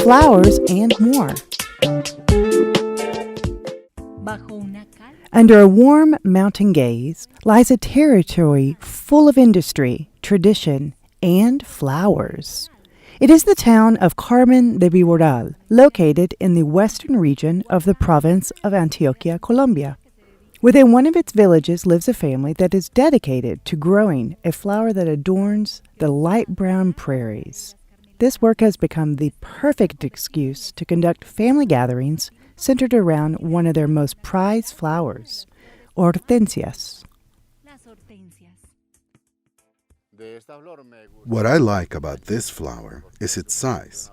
Flowers and more. Under a warm mountain gaze lies a territory full of industry, tradition, and flowers. It is the town of Carmen de Viboral, located in the western region of the province of Antioquia, Colombia. Within one of its villages lives a family that is dedicated to growing a flower that adorns the light brown prairies. This work has become the perfect excuse to conduct family gatherings centered around one of their most prized flowers, hortensias. What I like about this flower is its size,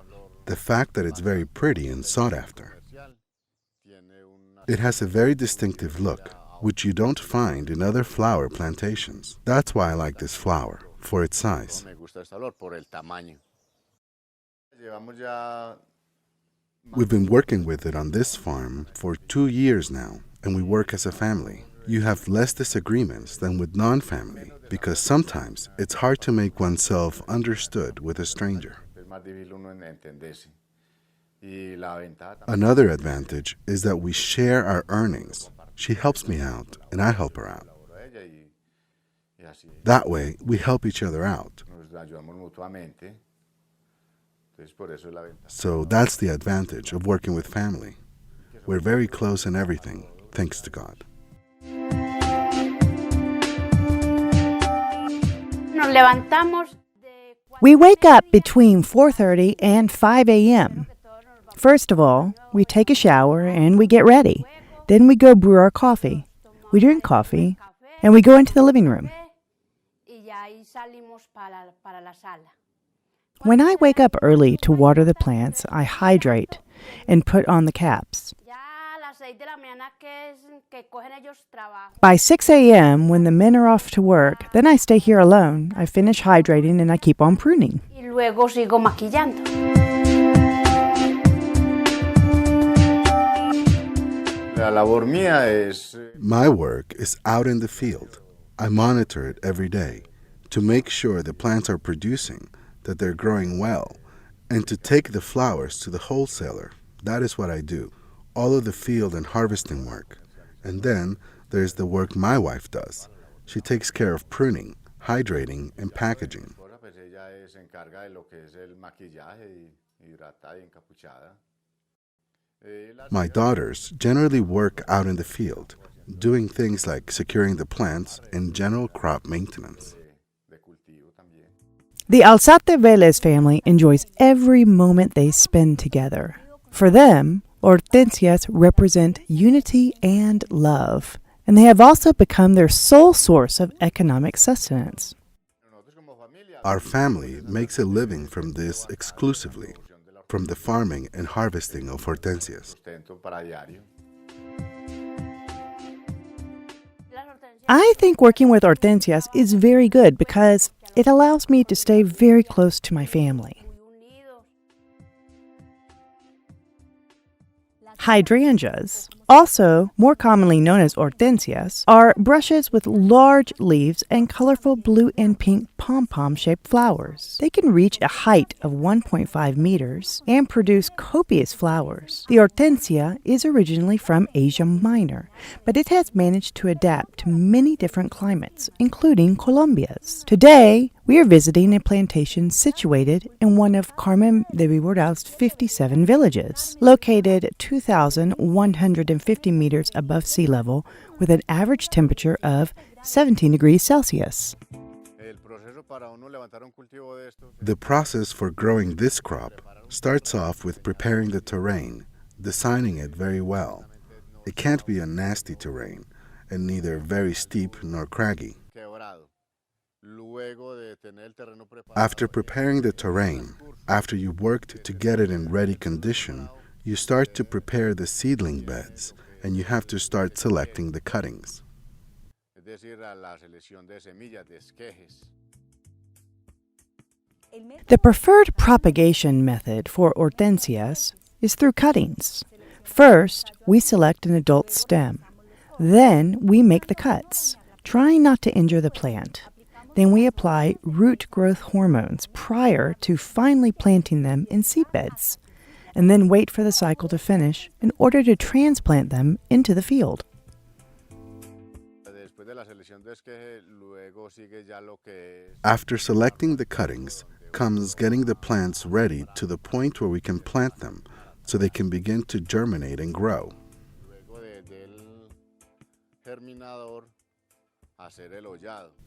the fact that it's very pretty and sought after. It has a very distinctive look, which you don't find in other flower plantations. That's why I like this flower, for its size. We've been working with it on this farm for 2 years now, and we work as a family. You have less disagreements than with non-family, because sometimes it's hard to make oneself understood with a stranger. Another advantage is that we share our earnings. She helps me out, and I help her out. That way, we help each other out. So that's the advantage of working with family. We're very close in everything, thanks to God. We wake up between 4:30 and 5 a.m. First of all, we take a shower and we get ready. Then we go brew our coffee. We drink coffee and we go into the living room. When I wake up early to water the plants, I hydrate and put on the caps. By 6 a.m., when the men are off to work, then I stay here alone. I finish hydrating and I keep on pruning. My work is out in the field. I monitor it every day to make sure the plants are producing, that they're growing well, and to take the flowers to the wholesaler. That is what I do, all of the field and harvesting work. And then there's the work my wife does. She takes care of pruning, hydrating, and packaging. My daughters generally work out in the field, doing things like securing the plants and general crop maintenance. The Alzate Vélez family enjoys every moment they spend together. For them, hortensias represent unity and love, and they have also become their sole source of economic sustenance. Our family makes a living from this exclusively, from the farming and harvesting of hortensias. I think working with hortensias is very good because it allows me to stay very close to my family. Hydrangeas, also more commonly known as hortensias, are brushes with large leaves and colorful blue and pink pom-pom-shaped flowers. They can reach a height of 1.5 meters and produce copious flowers. The hortensia is originally from Asia Minor, but it has managed to adapt to many different climates, including Colombia's. Today, we are visiting a plantation situated in one of Carmen de Viboral's 57 villages, located 2,150 meters above sea level with an average temperature of 17 degrees Celsius. The process for growing this crop starts off with preparing the terrain, designing it very well. It can't be a nasty terrain, and neither very steep nor craggy. After preparing the terrain, after you've worked to get it in ready condition, you start to prepare the seedling beds, and you have to start selecting the cuttings. The preferred propagation method for hortensias is through cuttings. First, we select an adult stem. Then we make the cuts, trying not to injure the plant. Then we apply root growth hormones prior to finally planting them in seedbeds, and then wait for the cycle to finish in order to transplant them into the field. After selecting the cuttings comes getting the plants ready to the point where we can plant them so they can begin to germinate and grow.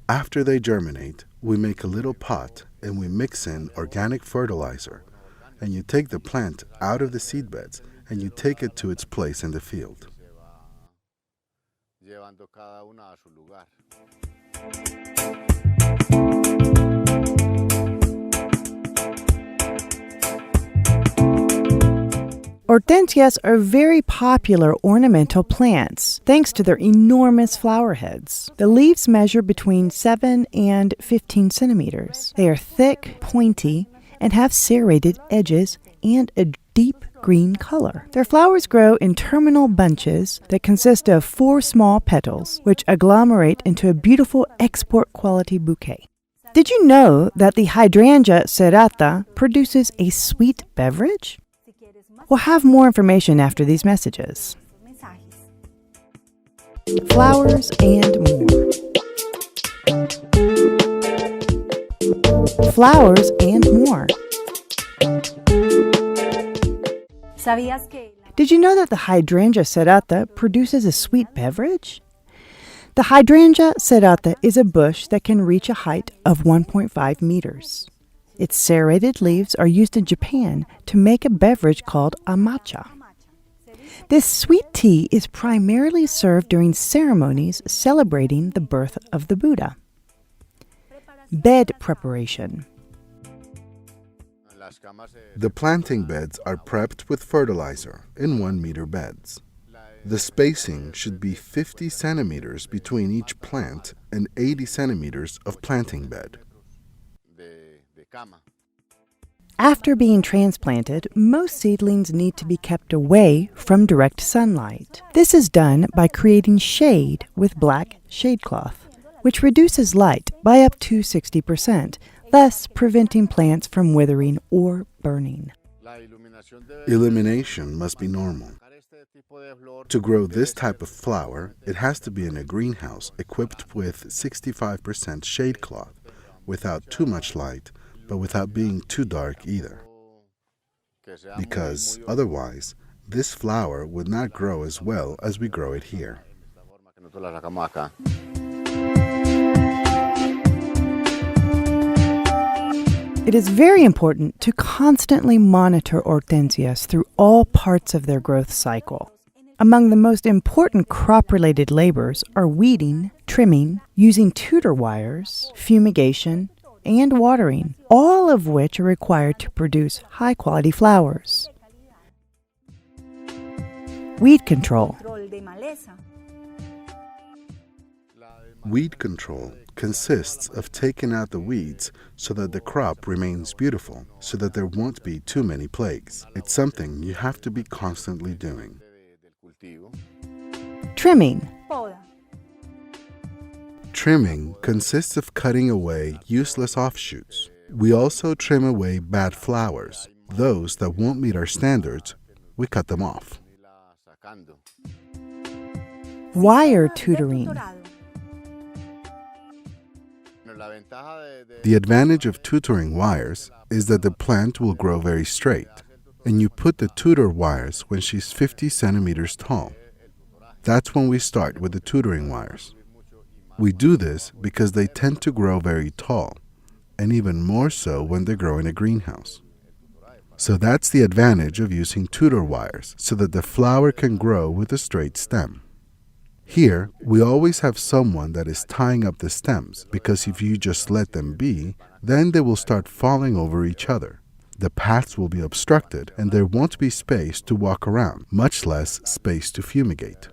After they germinate, we make a little pot and we mix in organic fertilizer, and you take the plant out of the seedbeds and you take it to its place in the field. Hortensias are very popular ornamental plants thanks to their enormous flower heads. The leaves measure between 7 and 15 centimeters. They are thick, pointy, and have serrated edges and a deep green color. Their flowers grow in terminal bunches that consist of 4 small petals, which agglomerate into a beautiful export-quality bouquet. Did you know that the Hydrangea serrata produces a sweet beverage? We'll have more information after these messages. Flowers and more. Flowers and more. Did you know that the Hydrangea serrata produces a sweet beverage? The Hydrangea serrata is a bush that can reach a height of 1.5 meters. Its serrated leaves are used in Japan to make a beverage called a matcha. This sweet tea is primarily served during ceremonies celebrating the birth of the Buddha. Bed preparation. The planting beds are prepped with fertilizer in 1-meter beds. The spacing should be 50 centimeters between each plant and 80 centimeters of planting bed. After being transplanted, most seedlings need to be kept away from direct sunlight. This is done by creating shade with black shade cloth, which reduces light by up to 60%, thus preventing plants from withering or burning. Illumination must be normal. To grow this type of flower, it has to be in a greenhouse equipped with 65% shade cloth, without too much light, but without being too dark either. Because otherwise, this flower would not grow as well as we grow it here. It is very important to constantly monitor hortensias through all parts of their growth cycle. Among the most important crop-related labors are weeding, trimming, using tutor wires, fumigation, and watering, all of which are required to produce high-quality flowers. Weed control. Weed control consists of taking out the weeds so that the crop remains beautiful, so that there won't be too many plagues. It's something you have to be constantly doing. Trimming. Trimming consists of cutting away useless offshoots. We also trim away bad flowers. Those that won't meet our standards, we cut them off. Wire tutoring. The advantage of tutoring wires is that the plant will grow very straight, and you put the tutor wires when she's 50 centimeters tall. That's when we start with the tutoring wires. We do this because they tend to grow very tall, and even more so when they grow in a greenhouse. So that's the advantage of using tutor wires, so that the flower can grow with a straight stem. Here, we always have someone that is tying up the stems, because if you just let them be, then they will start falling over each other. The paths will be obstructed, and there won't be space to walk around, much less space to fumigate.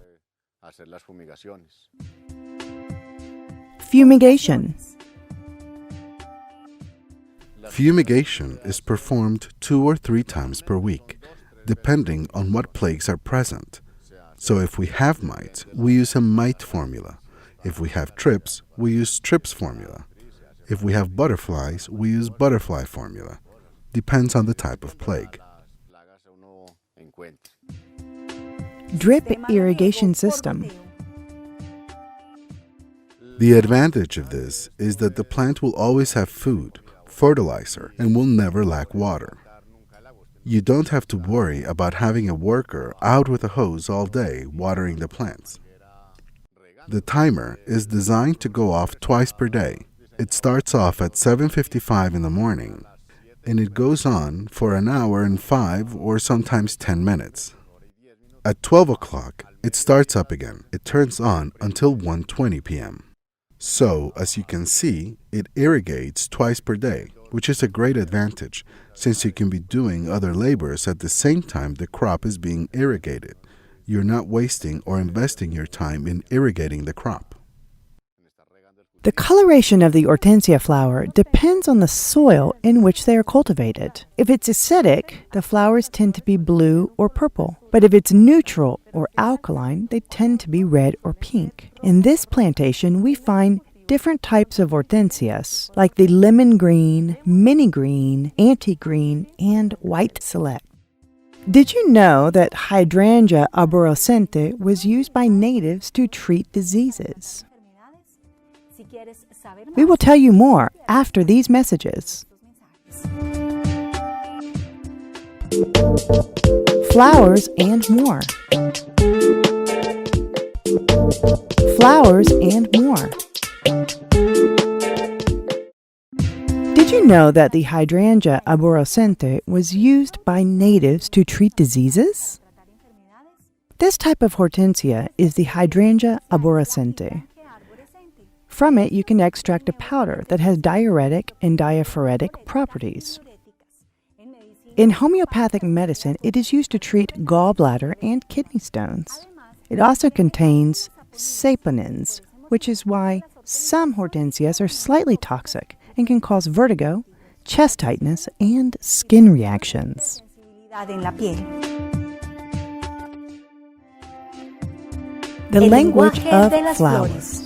Fumigation. Fumigation is performed 2 or 3 times per week, depending on what plagues are present. So if we have mites, we use a mite formula. If we have trips, we use trips formula. If we have butterflies, we use butterfly formula. Depends on the type of plague. Drip irrigation system. The advantage of this is that the plant will always have food, fertilizer, and will never lack water. You don't have to worry about having a worker out with a hose all day watering the plants. The timer is designed to go off twice per day. It starts off at 7:55 in the morning, and it goes on for an hour and 5 or sometimes 10 minutes. At 12 o'clock, it starts up again. It turns on until 1:20 p.m. So, as you can see, it irrigates twice per day, which is a great advantage since you can be doing other labors at the same time the crop is being irrigated. You're not wasting or investing your time in irrigating the crop. The coloration of the hortensia flower depends on the soil in which they are cultivated. If it's acidic, the flowers tend to be blue or purple. But if it's neutral or alkaline, they tend to be red or pink. In this plantation, we find different types of hortensias, like the lemon green, mini green, anti-green, and white select. Did you know that Hydrangea arborescente was used by natives to treat diseases? We will tell you more after these messages. Flowers and more. Flowers and more. Did you know that the Hydrangea arborescente was used by natives to treat diseases? This type of hortensia is the Hydrangea arborescente. From it, you can extract a powder that has diuretic and diaphoretic properties. In homeopathic medicine, it is used to treat gallbladder and kidney stones. It also contains saponins, which is why some hortensias are slightly toxic and can cause vertigo, chest tightness, and skin reactions. The language of flowers.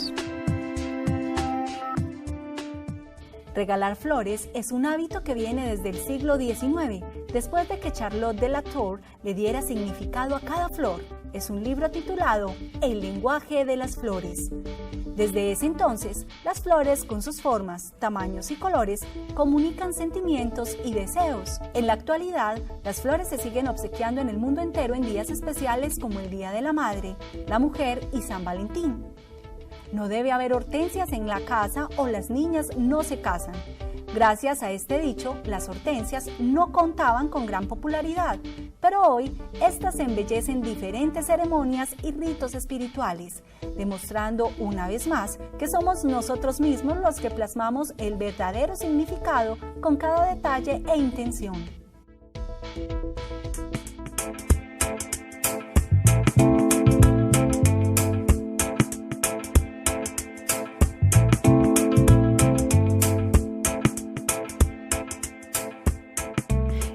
Regalar flores es un hábito que viene desde el siglo XIX, después de que Charlotte de la Tour le diera significado a cada flor. Es un libro titulado El lenguaje de las flores. Desde ese entonces, las flores con sus formas, tamaños y colores comunican sentimientos y deseos. En la actualidad, las flores se siguen obsequiando en el mundo entero en días especiales como el Día de la Madre, la Mujer y San Valentín. No debe haber hortensias en la casa o las niñas no se casan. Gracias a este dicho, las hortensias no contaban con gran popularidad, pero hoy estas embellecen diferentes ceremonias y ritos espirituales, demostrando una vez más que somos nosotros mismos los que plasmamos el verdadero significado con cada detalle e intención.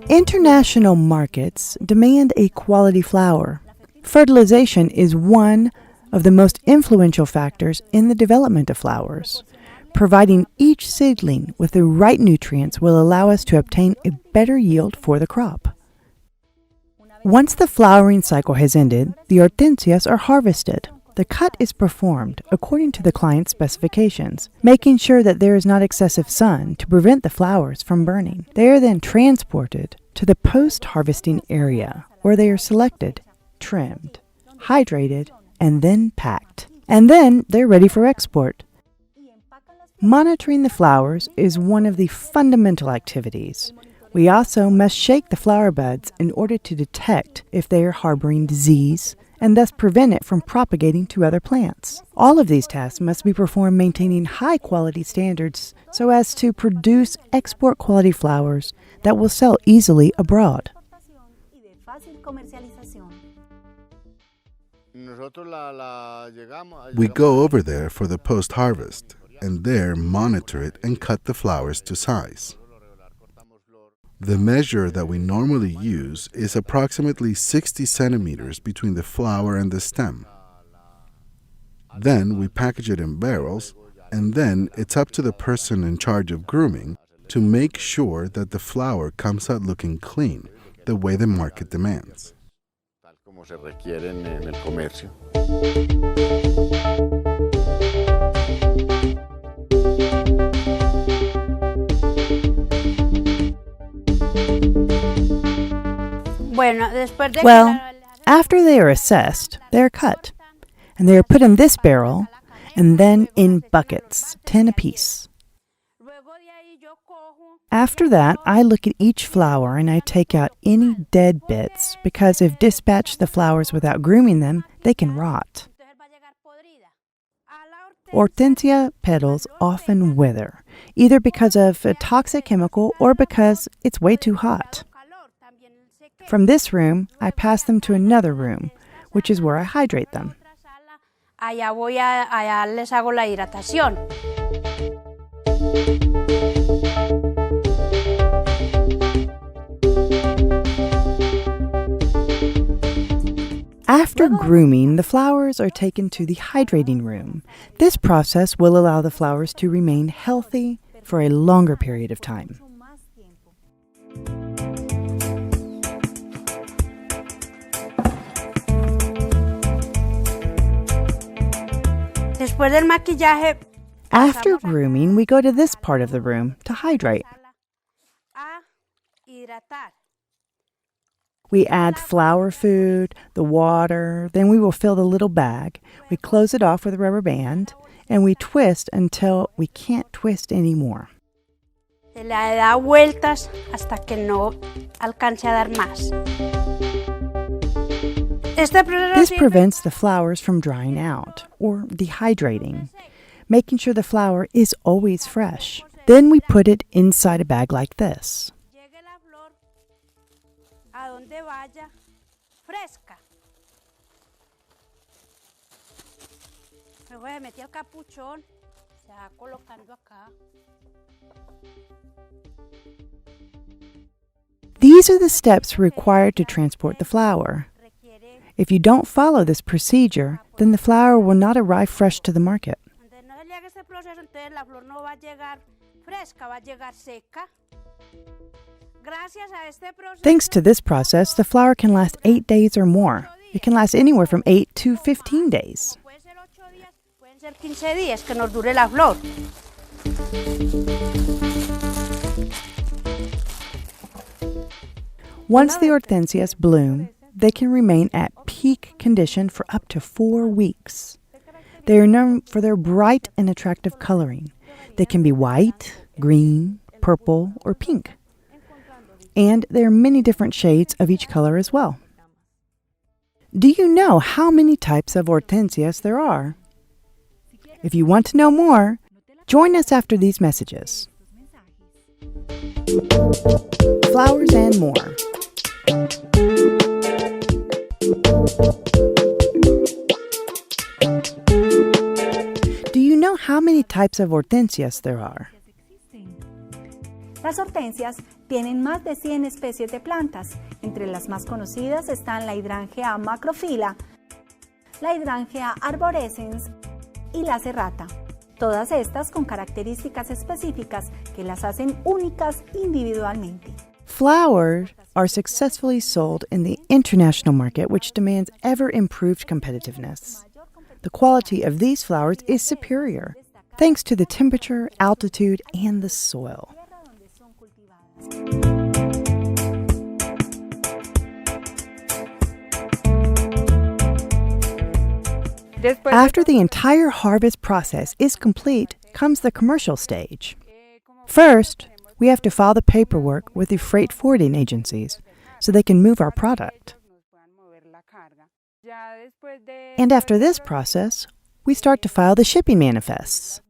International markets demand a quality flower. Fertilization is one of the most influential factors in the development of flowers. Providing each seedling with the right nutrients will allow us to obtain a better yield for the crop. Once the flowering cycle has ended, the hortensias are harvested. The cut is performed according to the client's specifications, making sure that there is not excessive sun to prevent the flowers from burning. They are then transported to the post-harvesting area, where they are selected, trimmed, hydrated, and then packed. And then they're ready for export. Monitoring the flowers is one of the fundamental activities. We also must shake the flower buds in order to detect if they are harboring disease, and thus prevent it from propagating to other plants. All of these tasks must be performed maintaining high-quality standards so as to produce export-quality flowers that will sell easily abroad. We go over there for the post-harvest, and there monitor it and cut the flowers to size. The measure that we normally use is approximately 60 centimeters between the flower and the stem. Then we package it in barrels, and then it's up to the person in charge of grooming to make sure that the flower comes out looking clean, the way the market demands. Como se requieren en el comercio. Well, after they are assessed, they are cut, and they are put in this barrel and then in buckets, 10 apiece. After that, I look at each flower and I take out any dead bits because if dispatch the flowers without grooming them, they can rot. Hortensia petals often wither, either because of a toxic chemical or because it's way too hot. From this room, I pass them to another room, which is where I hydrate them. Allá les hago la hidratación. After grooming, the flowers are taken to the hydrating room. This process will allow the flowers to remain healthy for a longer period of time. Después del maquillaje, After grooming, we go to this part of the room to hydrate. a hidratar. We add flower food, the water, then we will fill the little bag. We close it off with a rubber band, and we twist until we can't twist anymore. Se le da vueltas hasta que no alcance a dar más. This prevents the flowers from drying out or dehydrating, making sure the flower is always fresh. Then we put it inside a bag like this. Llegue la flor a donde vaya fresca. Luego se mete el capuchón, se va colocando acá. These are the steps required to transport the flower. If you don't follow this procedure, then the flower will not arrive fresh to the market. Entonces no se le haga este proceso, entonces la flor no va a llegar fresca, va a llegar seca. Gracias a este proceso. Thanks to this process, the flower can last 8 days or more. It can last anywhere from 8 to 15 days. Pueden ser 8 días, pueden ser 15 días que nos dure la flor. Once the hortensias bloom, they can remain at peak condition for up to 4 weeks. They are known for their bright and attractive coloring. They can be white, green, purple, or pink. And there are many different shades of each color as well. Do you know how many types of hortensias there are? If you want to know more, join us after these messages. Flowers and more. Do you know how many types of hortensias there are? Las hortensias tienen más de 100 especies de plantas. Entre las más conocidas están la Hydrangea macrophylla, la Hydrangea arborescens y la serrata. Todas estas con características específicas que las hacen únicas individualmente. Flowers are successfully sold in the international market, which demands ever-improved competitiveness. The quality of these flowers is superior, thanks to the temperature, altitude, and the soil. After the entire harvest process is complete, comes the commercial stage. First, we have to file the paperwork with the freight forwarding agencies so they can move our product. And after this process, we start to file the shipping manifests.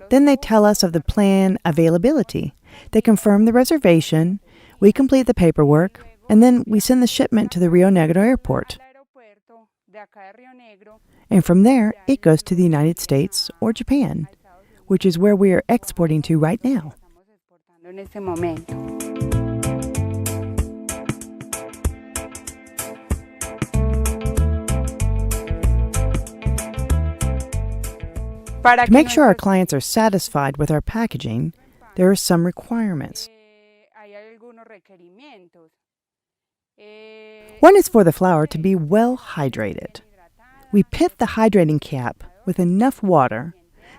Then they tell us of the plan availability. They confirm the reservation, we complete the paperwork, and then we send the shipment to the Rio Negro airport. And from there, it goes to the United States or Japan, which is where we are exporting to right now. en este momento. To make sure our clients are satisfied with our packaging, there are some requirements. One is for the flower to be well hydrated. We pit the hydrating cap with enough water,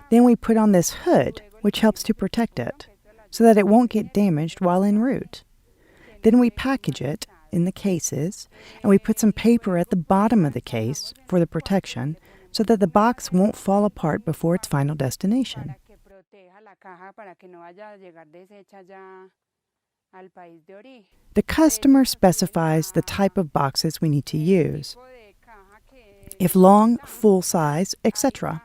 then we put on this hood, which helps to protect it, so that it won't get damaged while en route. Then we package it in the cases, and we put some paper at the bottom of the case for the protection, so that the box won't fall apart before its final destination. The customer specifies the type of boxes we need to use, if long, full size, etc.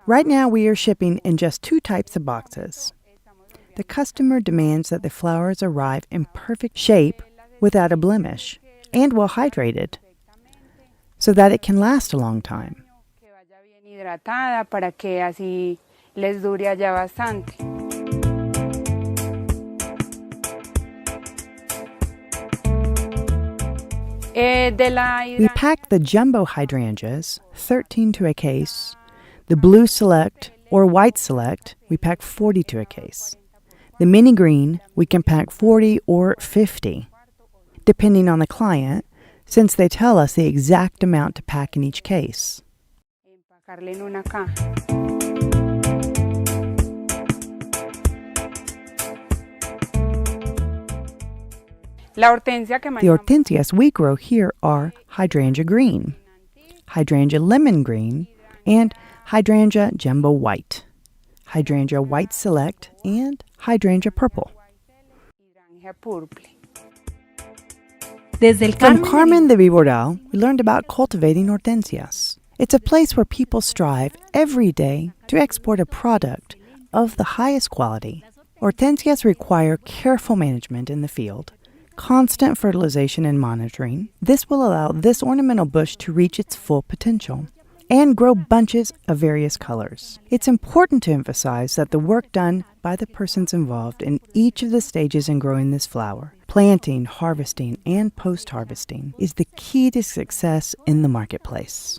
Right now we are shipping in just 2 types of boxes. The customer demands that the flowers arrive in perfect shape without a blemish and well hydrated, so that it can last a long time. We pack the jumbo hydrangeas, 13 to a case. The blue select or white select, we pack 40 to a case. The mini green, we can pack 40 or 50, depending on the client, since they tell us the exact amount to pack in each case. The hortensias we grow here are hydrangea green, hydrangea lemon green, and hydrangea jumbo white, hydrangea white select, and hydrangea purple. From Carmen de Viboral, we learned about cultivating hortensias. It's a place where people strive every day to export a product of the highest quality. Hortensias require careful management in the field, constant fertilization and monitoring. This will allow this ornamental bush to reach its full potential and grow bunches of various colors. It's important to emphasize that the work done by the persons involved in each of the stages in growing this flower, planting, harvesting, and post-harvesting, is the key to success in the marketplace.